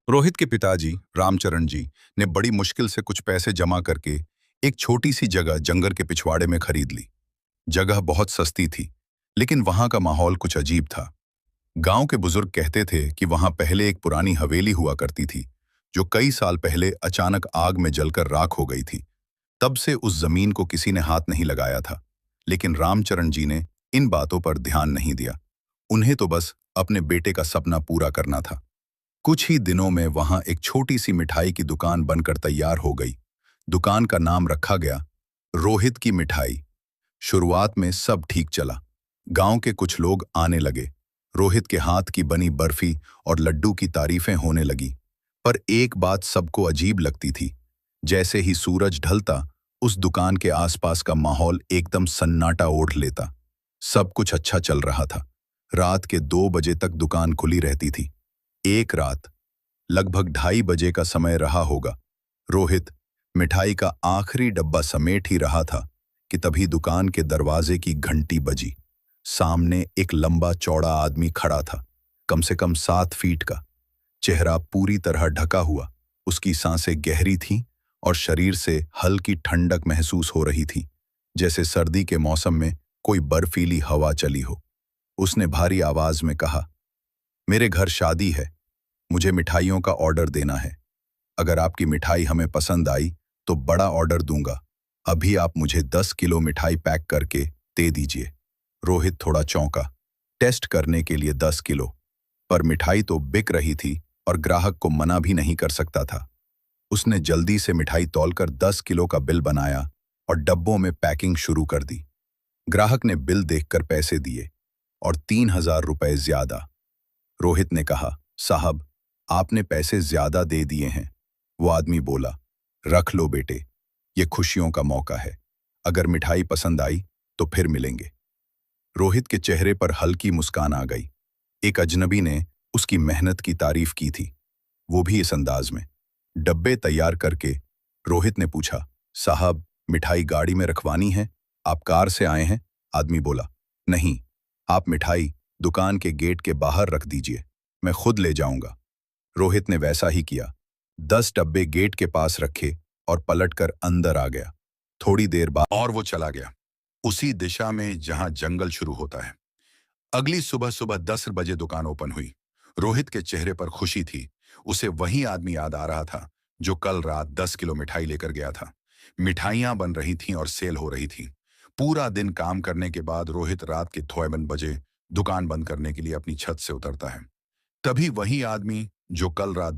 रोहित के पिताजी रामचरण जी ने बड़ी मुश्किल से कुछ पैसे जमा करके एक छोटी सी जगह जंगल के पिछवाड़े में खरीद ली। जगह बहुत सस्ती थी, लेकिन वहां का माहौल कुछ अजीब था। गांव के बुजुर्ग कहते थे कि वहां पहले एक पुरानी हवेली हुआ करती थी, जो कई साल पहले अचानक आग में जलकर राख हो गई थी। तब से उस जमीन को किसी ने हाथ नहीं लगाया था। लेकिन रामचरण जी ने इन बातों पर ध्यान नहीं दिया। उन्हें तो बस अपने बेटे का सपना पूरा करना था। कुछ ही दिनों में वहां एक छोटी सी मिठाई की दुकान बनकर तैयार हो गई। दुकान का नाम रखा गया रोहित की मिठाई। शुरुआत में सब ठीक चला। गांव के कुछ लोग आने लगे। रोहित के हाथ की बनी बर्फी और लड्डू की तारीफें होने लगी। पर एक बात सबको अजीब लगती थी। जैसे ही सूरज ढलता, उस दुकान के आसपास का माहौल एकदम सन्नाटा ओढ़ लेता। सब कुछ अच्छा चल रहा था। रात के 2 बजे तक दुकान खुली रहती थी। एक रात लगभग 2:30 बजे का समय रहा होगा। रोहित मिठाई का आखिरी डब्बा समेट ही रहा था कि तभी दुकान के दरवाजे की घंटी बजी। सामने एक लंबा चौड़ा आदमी खड़ा था, कम से कम 7 फीट का। चेहरा पूरी तरह ढका हुआ, उसकी सांसें गहरी थीं और शरीर से हल्की ठंडक महसूस हो रही थी, जैसे सर्दी के मौसम में कोई बर्फीली हवा चली हो। उसने भारी आवाज में कहा, मेरे घर शादी है, मुझे मिठाइयों का ऑर्डर देना है। अगर आपकी मिठाई हमें पसंद आई तो बड़ा ऑर्डर दूंगा। अभी आप मुझे 10 किलो मिठाई पैक करके दे दीजिए। रोहित थोड़ा चौंका। टेस्ट करने के लिए 10 किलो, पर मिठाई तो बिक रही थी और ग्राहक को मना भी नहीं कर सकता था। उसने जल्दी से मिठाई तौलकर 10 किलो का बिल बनाया और डब्बों में पैकिंग शुरू कर दी। ग्राहक ने बिल देखकर पैसे दिए और 3,000 रुपए ज्यादा। रोहित ने कहा, साहब, आपने पैसे ज्यादा दे दिए हैं। वो आदमी बोला, रख लो बेटे, ये खुशियों का मौका है। अगर मिठाई पसंद आई तो फिर मिलेंगे। रोहित के चेहरे पर हल्की मुस्कान आ गई। एक अजनबी ने उसकी मेहनत की तारीफ की थी, वो भी इस अंदाज में। डब्बे तैयार करके रोहित ने पूछा, साहब, मिठाई गाड़ी में रखवानी है? आप कार से आए हैं? आदमी बोला, नहीं, आप मिठाई दुकान के गेट के बाहर रख दीजिए, मैं खुद ले जाऊंगा। रोहित ने वैसा ही किया। 10 डब्बे गेट के पास रखे और पलटकर अंदर आ गया। थोड़ी देर बाद और वो चला गया, उसी दिशा में जहां जंगल शुरू होता है। अगली सुबह सुबह 10 बजे दुकान ओपन हुई। रोहित के चेहरे पर खुशी थी। उसे वही आदमी याद आ रहा था जो कल रात 10 किलो मिठाई लेकर गया था। मिठाइयां बन रही थीं और सेल हो रही थी। पूरा दिन काम करने के बाद रोहित रात के 52 बजे दुकान बंद करने के लिए अपनी छत से उतरता है। तभी वही आदमी जो कल रात